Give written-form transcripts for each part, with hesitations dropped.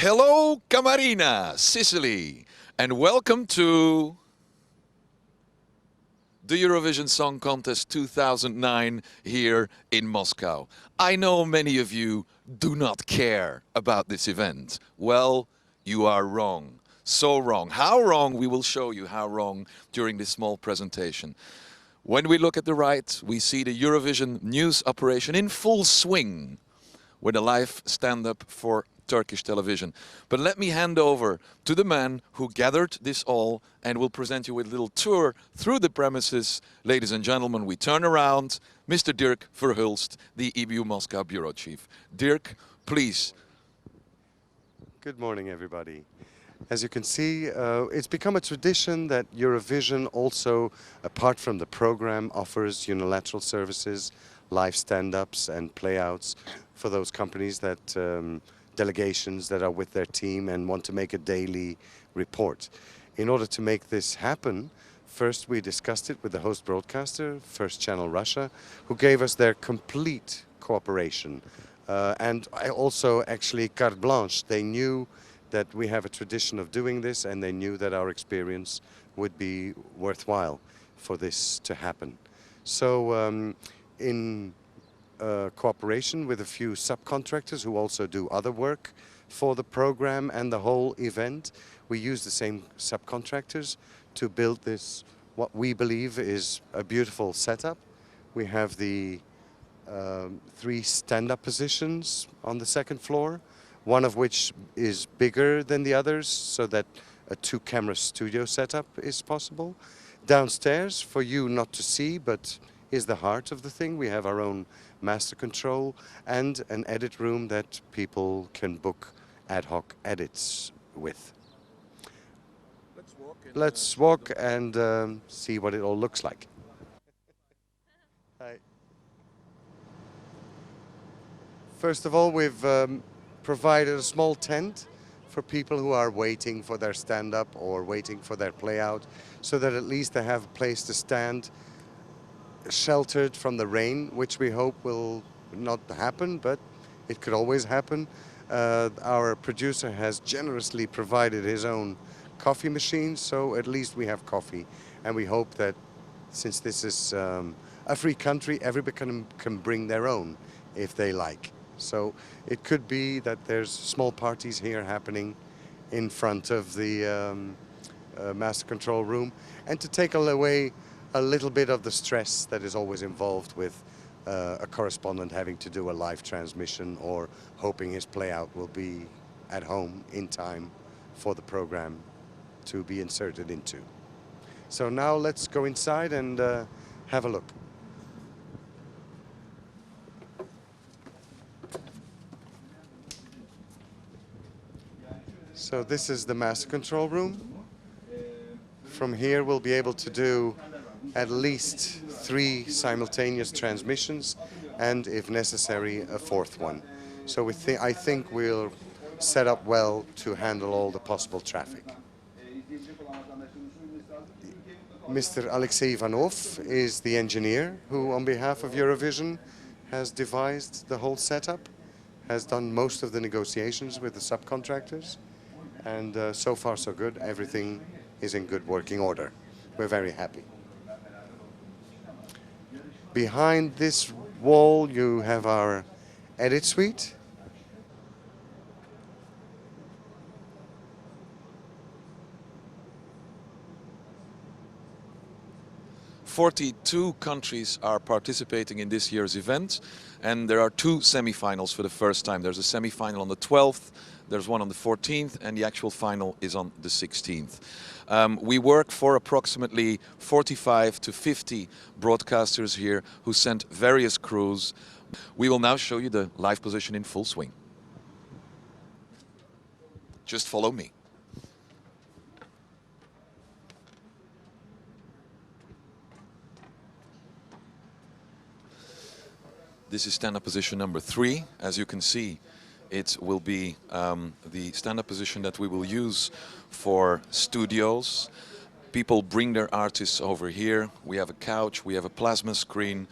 Hello, Camarina, Sicily, and welcome to the Eurovision Song Contest 2009 here in Moscow. I know many of you do not care about this event. Well, you are wrong. So wrong. How wrong? We will show you how wrong during this small presentation. When we look at the right, we see the Eurovision news operation in full swing with a live stand-up for Turkish television. But let me hand over to the man who gathered this all and will present you with a little tour through the premises. Ladies and gentlemen, we turn around, Mr. Dirk Verhulst, the EBU Moscow Bureau Chief. Dirk, please. Good morning, everybody. As you can see, it's become a tradition that Eurovision also, apart from the program, offers unilateral services, live stand-ups and playouts for those companies that delegations that are with their team and want to make a daily report. In order to make this happen, first we discussed it with the host broadcaster, First Channel Russia, who gave us their complete cooperation. And I also actually carte blanche. They knew that we have a tradition of doing this, and they knew that our experience would be worthwhile for this to happen. So in cooperation with a few subcontractors who also do other work for the program and the whole event, we use the same subcontractors to build this, what we believe is a beautiful setup. We have the 3 stand-up positions on the second floor, one of which is bigger than the others, so that a 2-camera studio setup is possible. Downstairs, for you not to see, but is the heart of the thing, we have our own master control and an edit room that people can book ad hoc edits with. Let's walk and see what it all looks like. Hi. First of all, we've provided a small tent for people who are waiting for their stand-up or waiting for their play-out, so that at least they have a place to stand, sheltered from the rain, which we hope will not happen, but it could always happen. Our producer has generously provided his own coffee machine, so at least we have coffee. And we hope that since this is a free country, everybody can bring their own if they like. So it could be that there's small parties here happening in front of the master control room, and to take away a little bit of the stress that is always involved with a correspondent having to do a live transmission or hoping his playout will be at home in time for the program to be inserted into. So now let's go inside and have a look. So this is the master control room. From here we'll be able to do at least 3 simultaneous transmissions, and if necessary a 4th one. So I think we'll set up well to handle all the possible traffic. Mr. Alexei Ivanov is the engineer who, on behalf of Eurovision, has devised the whole setup, has done most of the negotiations with the subcontractors, and so far so good. Everything is in good working order. We're very happy. Behind this wall you have our edit suite. "42 countries are participating in this year's event, and there are 2 semi-finals for the first time. There's a semi-final on the 12th, there's one on the 14th, and the actual final is on the 16th. We work for approximately 45 to 50 broadcasters here who sent various crews. We will now show you the live position in full swing. Just follow me. This is stand-up position number 3. As you can see, it will be the stand-up position that we will use for studios. People bring their artists over here. We have a couch, we have a plasma screen.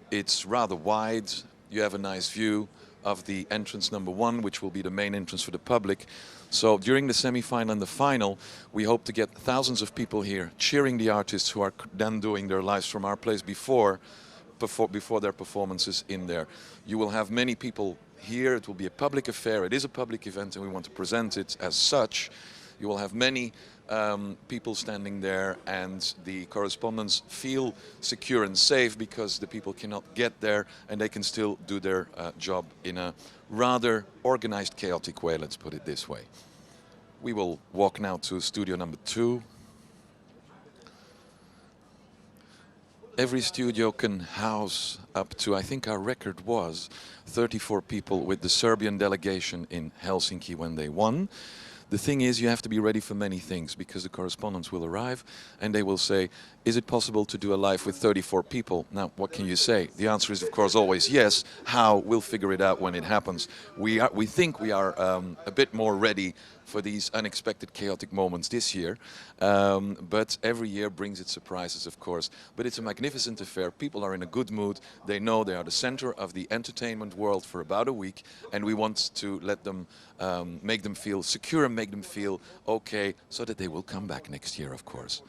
It's rather wide, you have a nice view. of the entrance number 1, which will be the main entrance for the public. So during the semi-final and the final, we hope to get thousands of people here cheering the artists who are then doing their lives from our place before their performances in there. You will have many people here. It will be a public affair. It is a public event and we want to present it as such. You will have many people standing there, and the correspondents feel secure and safe because the people cannot get there and they can still do their job in a rather organized, chaotic way, let's put it this way. We will walk now to studio number 2. Every studio can house up to, I think our record was 34 people with the Serbian delegation in Helsinki when they won. The thing is, you have to be ready for many things because the correspondents will arrive and they will say, is it possible to do a live with 34 people? Now, what can you say? The answer is, of course, always yes. How? We'll figure it out when it happens. We think we are a bit more ready for these unexpected, chaotic moments this year. But every year brings its surprises, of course. But it's a magnificent affair. People are in a good mood. They know they are the center of the entertainment world for about a week. And we want to let them, make them feel secure and make them feel okay, so that they will come back next year, of course.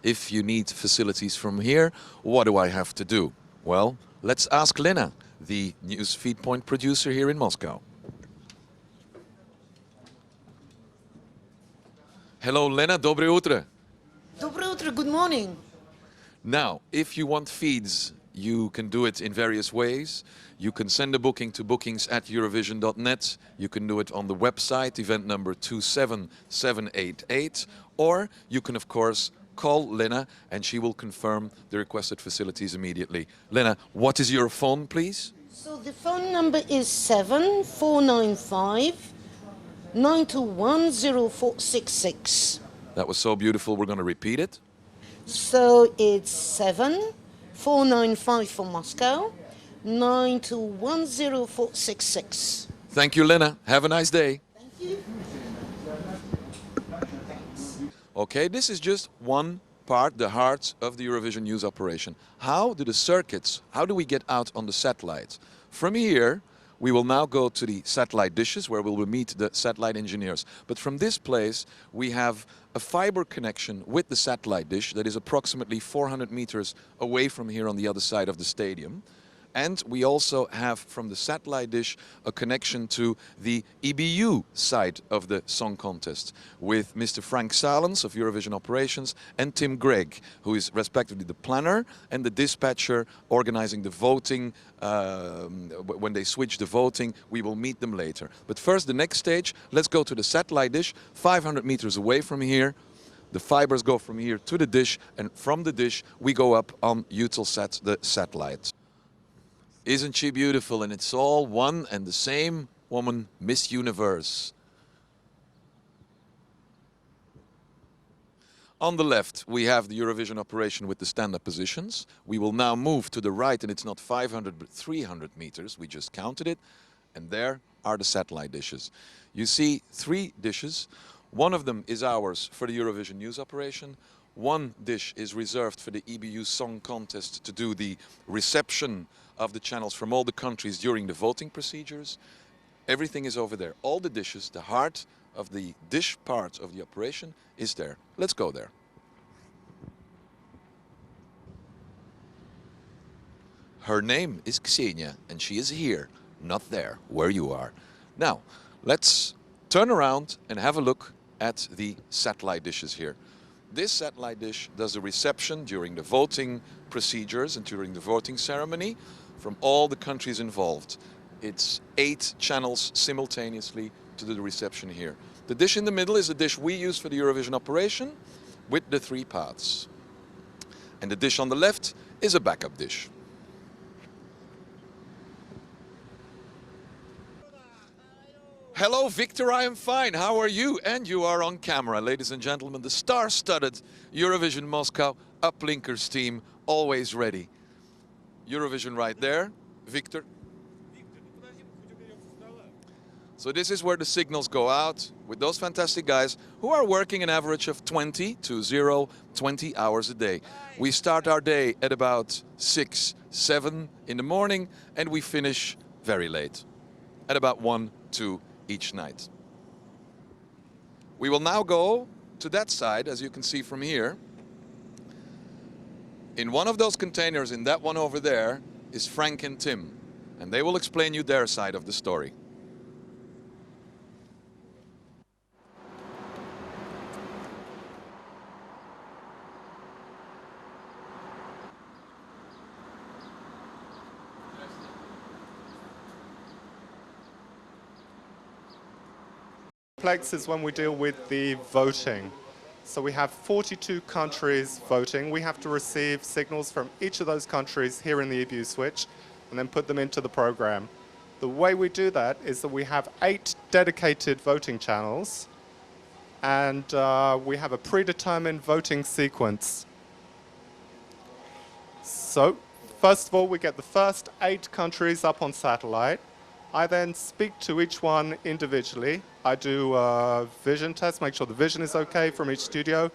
If you need facilities from here, what do I have to do? Well, let's ask Lena, the news feed point producer here in Moscow. Hello, Lena. Dobre utro. Dobre utro, good morning. Now, if you want feeds, you can do it in various ways. You can send a booking to bookings@eurovision.net. You can do it on the website, event number 27788. Or you can, of course, call Lena and she will confirm the requested facilities immediately. Lena, what is your phone, please? So the phone number is 7495 921 0466. That was so beautiful, we're going to repeat it. So it's 7495 for Moscow, 921 0466. Thank you, Lena. Have a nice day. Thank you. Okay, this is just one part, the heart of the Eurovision news operation. How do the circuits, how do we get out on the satellites? From here, we will now go to the satellite dishes where we will meet the satellite engineers. But from this place, we have a fiber connection with the satellite dish that is approximately 400 meters away from here on the other side of the stadium. And we also have from the satellite dish a connection to the EBU side of the song contest with Mr. Frank Salens of Eurovision Operations and Tim Gregg, who is respectively the planner and the dispatcher organizing the voting. When they switch the voting, we will meet them later. But first, the next stage, let's go to the satellite dish, 500 meters away from here. The fibers go from here to the dish, and from the dish we go up on Eutelsat, the satellite. Isn't she beautiful? And it's all one and the same woman, Miss Universe. On the left, we have the Eurovision operation with the stand-up positions. We will now move to the right, and it's not 500 but 300 meters. We just counted it. And there are the satellite dishes. You see 3 dishes. One of them is ours for the Eurovision news operation. One dish is reserved for the EBU Song Contest to do the reception of the channels from all the countries during the voting procedures. Everything is over there. All the dishes, the heart of the dish part of the operation is there. Let's go there. Her name is Ksenia, and she is here, not there, where you are. Now, let's turn around and have a look at the satellite dishes here. This satellite dish does the reception during the voting procedures and during the voting ceremony from all the countries involved. It's 8 channels simultaneously to do the reception here. The dish in the middle is the dish we use for the Eurovision operation with the 3 paths. And the dish on the left is a backup dish. Hello, Victor, I am fine. How are you? And you are on camera, ladies and gentlemen. The star-studded Eurovision Moscow uplinkers team, always ready. Eurovision right there. Victor. So this is where the signals go out with those fantastic guys who are working an average of 20 hours a day. We start our day at about 6, 7 in the morning, and we finish very late, at about 1, 2 each night. We will now go to that side, as you can see from here. In one of those containers, in that one over there, is Frank and Tim, and they will explain you their side of the story. Complex is when we deal with the voting. So we have 42 countries voting. We have to receive signals from each of those countries here in the EBU switch and then put them into the program. The way we do that is that we have 8 dedicated voting channels, and we have a predetermined voting sequence. So first of all, we get the first 8 countries up on satellite. I then speak to each one individually. I do a vision test, make sure the vision is okay from each studio.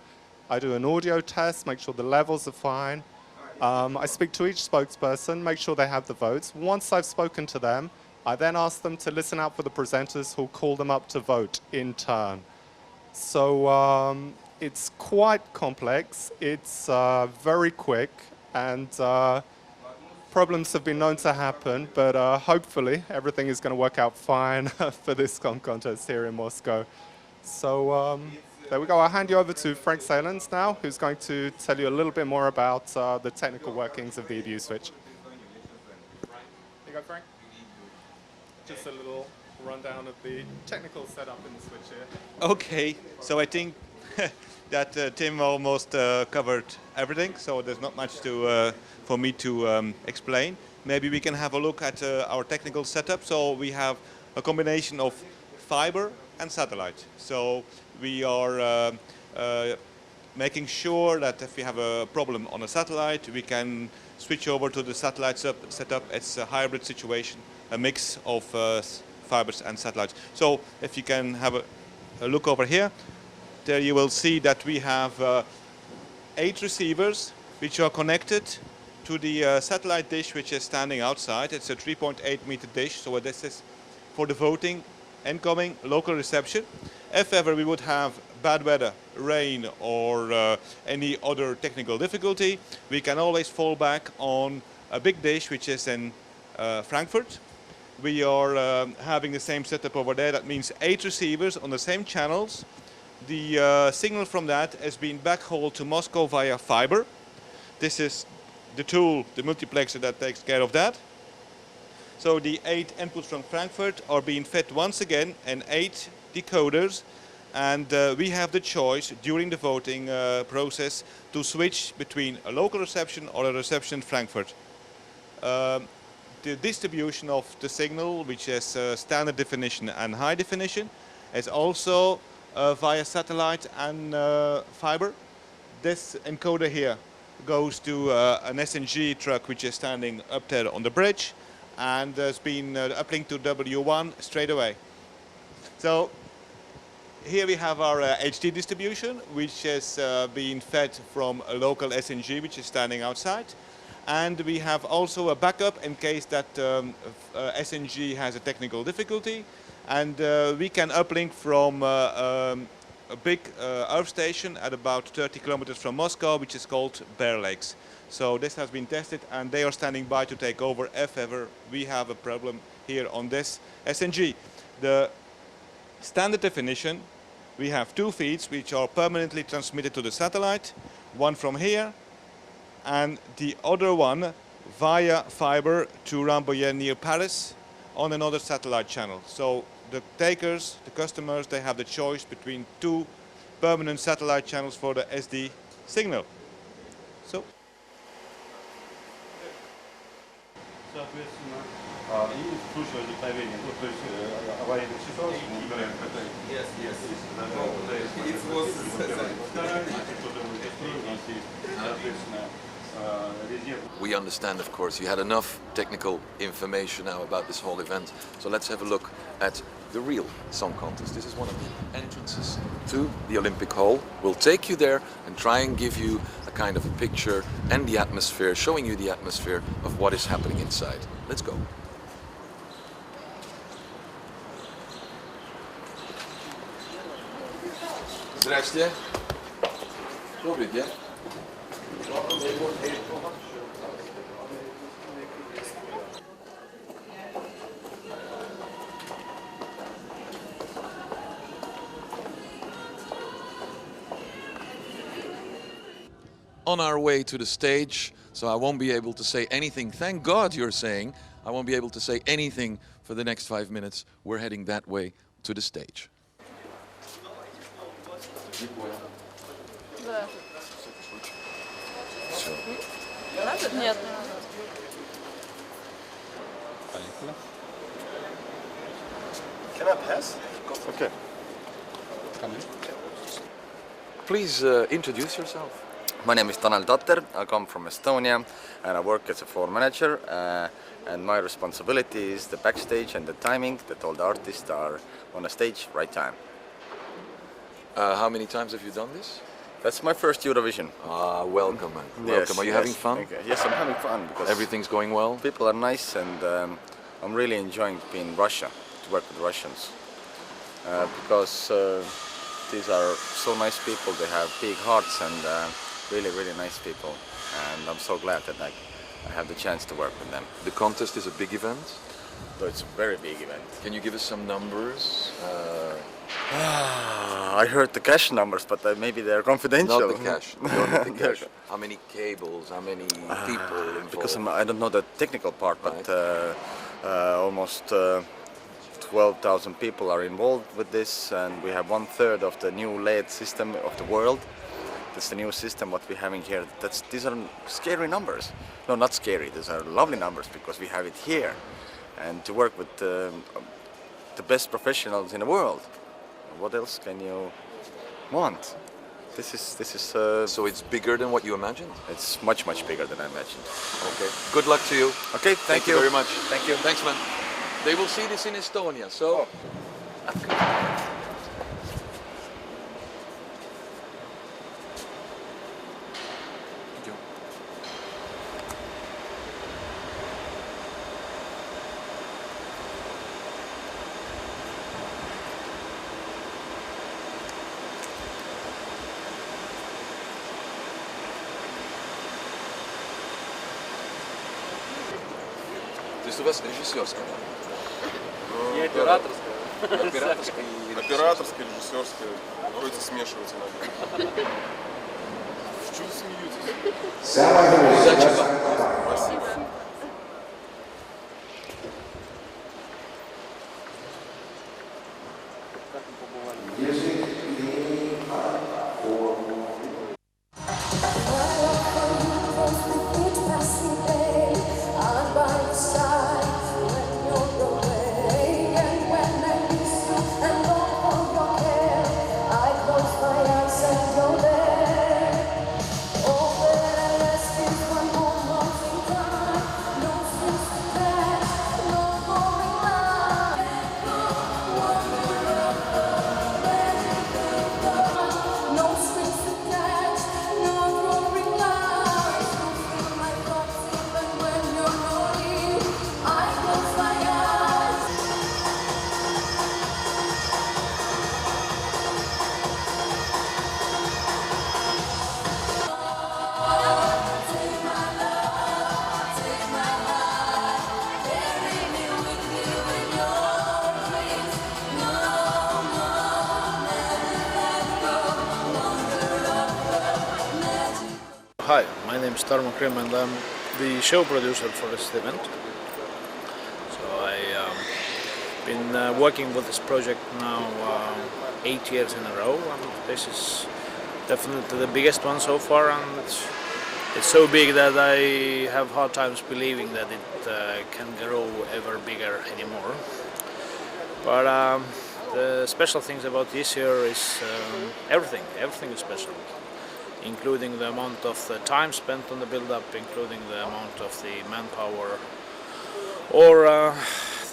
I do an audio test, make sure the levels are fine. I speak to each spokesperson, make sure they have the votes. Once I've spoken to them, I then ask them to listen out for the presenters who'll call them up to vote in turn. So it's quite complex, it's very quick, and problems have been known to happen, but hopefully everything is going to work out fine for this contest here in Moscow. So there we go. I'll hand you over to Frank Salens now, who's going to tell you a little bit more about the technical workings of the EBU switch. Here you go, Frank. Just a little rundown of the technical setup in the switch here. Okay, so I think that Tim almost covered everything, so there's not much to for me to explain. Maybe we can have a look at our technical setup. So we have a combination of fiber and satellite. So we are making sure that if we have a problem on a satellite, we can switch over to the satellite setup. It's a hybrid situation, a mix of fibers and satellites. So if you can have a look over here, there you will see that we have 8 receivers which are connected to the satellite dish which is standing outside. It's a 3.8 meter dish, so this is for the voting, incoming, local reception. If ever we would have bad weather, rain, or any other technical difficulty, we can always fall back on a big dish which is in Frankfurt. We are having the same setup over there. That means 8 receivers on the same channels. The signal from that is being backhauled to Moscow via fiber. This is the tool, the multiplexer, that takes care of that. So the 8 inputs from Frankfurt are being fed once again in 8 decoders, and we have the choice during the voting process to switch between a local reception or a reception in Frankfurt. The distribution of the signal, which is standard definition and high definition, is also via satellite and fiber. This encoder here goes to an SNG truck which is standing up there on the bridge, and has been uplinked to W1 straight away. So here we have our HD distribution, which is being fed from a local SNG which is standing outside. And we have also a backup in case that SNG has a technical difficulty. And we can uplink from a big earth station at about 30 kilometers from Moscow, which is called Bear Lakes. So this has been tested, and they are standing by to take over if ever we have a problem here on this SNG. The standard definition, we have 2 feeds which are permanently transmitted to the satellite, one from here and the other one via fiber to Rambouillet near Paris on another satellite channel. So the takers, the customers, they have the choice between 2 permanent satellite channels for the SD signal. So. Yes, yes. It was We understand, of course, you had enough technical information now about this whole event. So let's have a look at the real song contest. This is one of the entrances to the Olympic Hall. We'll take you there and try and give you a kind of a picture and the atmosphere, showing you the atmosphere of what is happening inside. Let's go. Здрасте. Добрый день. On our way to the stage, so I won't be able to say anything. Thank God you're saying I won't be able to say anything for the next 5 minutes. We're heading that way to the stage. Да. Все. Надо? Нет. Can I pass? Okay. Please introduce yourself. My name is Tanel Tatter, I come from Estonia and I work as a floor manager and my responsibility is the backstage and the timing that all the artists are on a stage right time. How many times have you done this? That's my first Eurovision. Welcome, man. Yes, Welcome. Are you having fun? Okay. Yes, I'm having fun because Everything's going well? people are nice and I'm really enjoying being in Russia, to work with Russians. Because these are so nice people, they have big hearts and really, really nice people. And I'm so glad that I have the chance to work with them. The contest is a big event. So it's a very big event. Can you give us some numbers? I heard the cash numbers, but maybe they're confidential. Not the cash. Not the cash. How many cables? How many people involved? Because I don't know the technical part, but Right. almost 12,000 people are involved with this, and we have 1/3 of the new LED system of the world. That's the new system what we're having here. These are scary numbers. No, not scary. These are lovely numbers because we have it here, and to work with the best professionals in the world. What else can you want? This is. So it's bigger than what you imagined? It's much bigger than I imagined. Okay. Good luck to you. Okay, thank you very much. Thank you. Thanks, man. They will see this in Estonia, so... То есть у вас режиссерская? Не операторская. Операторская и Операторская, режиссерская. Вроде смешивать иногда. Чего вы смеетесь? Спасибо. Hi, my name is Tarmo Krim and I'm the show producer for this event. So I've been working with this project now 8 years in a row, and this is definitely the biggest one so far, and it's so big that I have hard times believing that it can grow ever bigger anymore. But the special things about this year is everything is special. including the amount of the time spent on the build-up, including the amount of the manpower, or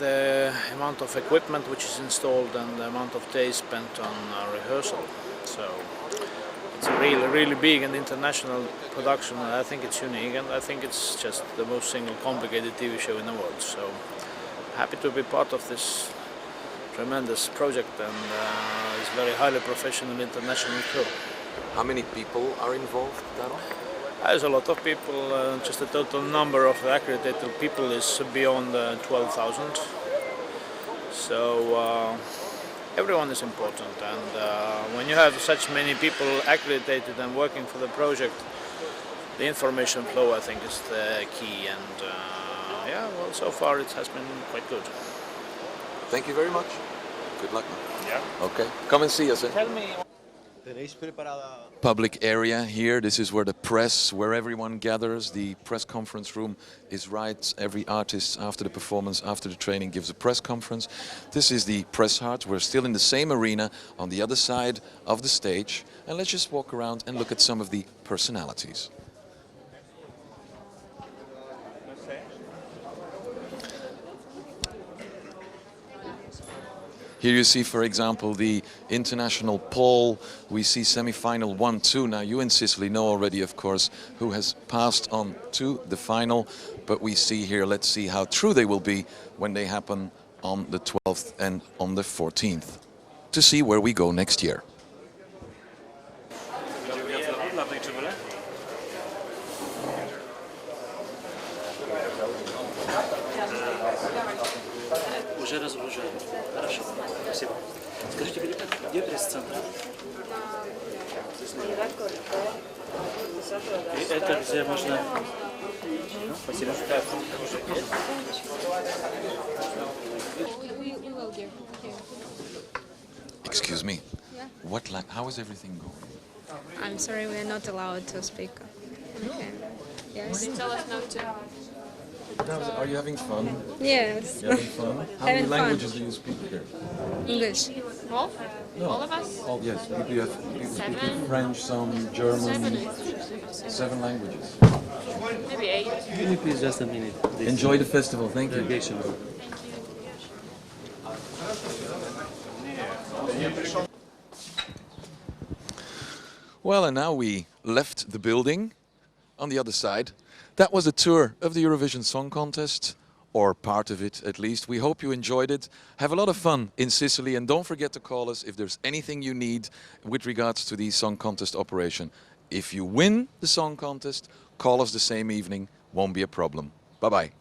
the amount of equipment which is installed, and the amount of days spent on rehearsal. So it's a really big and international production, and I think it's unique, and I think it's just the most single complicated TV show in the world. So happy to be part of this tremendous project, and it's very highly professional international crew. How many people are involved, Daro? There's a lot of people. Just the total number of accredited people is beyond 12,000. So everyone is important, and when you have such many people accredited and working for the project, the information flow, I think, is the key. And yeah, well, so far it has been quite good. Thank you very much. Good luck. Yeah. Okay, come and see us. Tell me. Public area here. This is where the press, where everyone gathers. The press conference room is right. Every artist, after the performance, after the training, gives a press conference. This is the press hut. We're still in the same arena on the other side of the stage. And let's just walk around and look at some of the personalities. Here you see, for example, the international poll. We see semi-final 1-2. Now, you in Sicily know already, of course, who has passed on to the final. But we see here, let's see how true they will be when they happen on the 12th and on the 14th, to see where we go next year. Уже разгружаем. Хорошо. Спасибо. Скажите, где пресс-центр? И это где можно... Спасибо. Excuse me. Yeah. How is everything going? I'm sorry, we're not allowed to speak. Okay. Yes. Tell us not to. Are you having fun? Yes. You having fun? How many Having fun. languages do you speak here? English. All? No. All of us? Oh, yes. You speak Seven? French, some German. 7 languages. Maybe 8. Can you please just a minute? This Enjoy the festival. Thank you. delegation. Well, and now we left the building on the other side. That was a tour of the Eurovision Song Contest, or part of it at least. We hope you enjoyed it. Have a lot of fun in Sicily, and don't forget to call us if there's anything you need with regards to the song contest operation. If you win the song contest, call us the same evening. Won't be a problem. Bye-bye.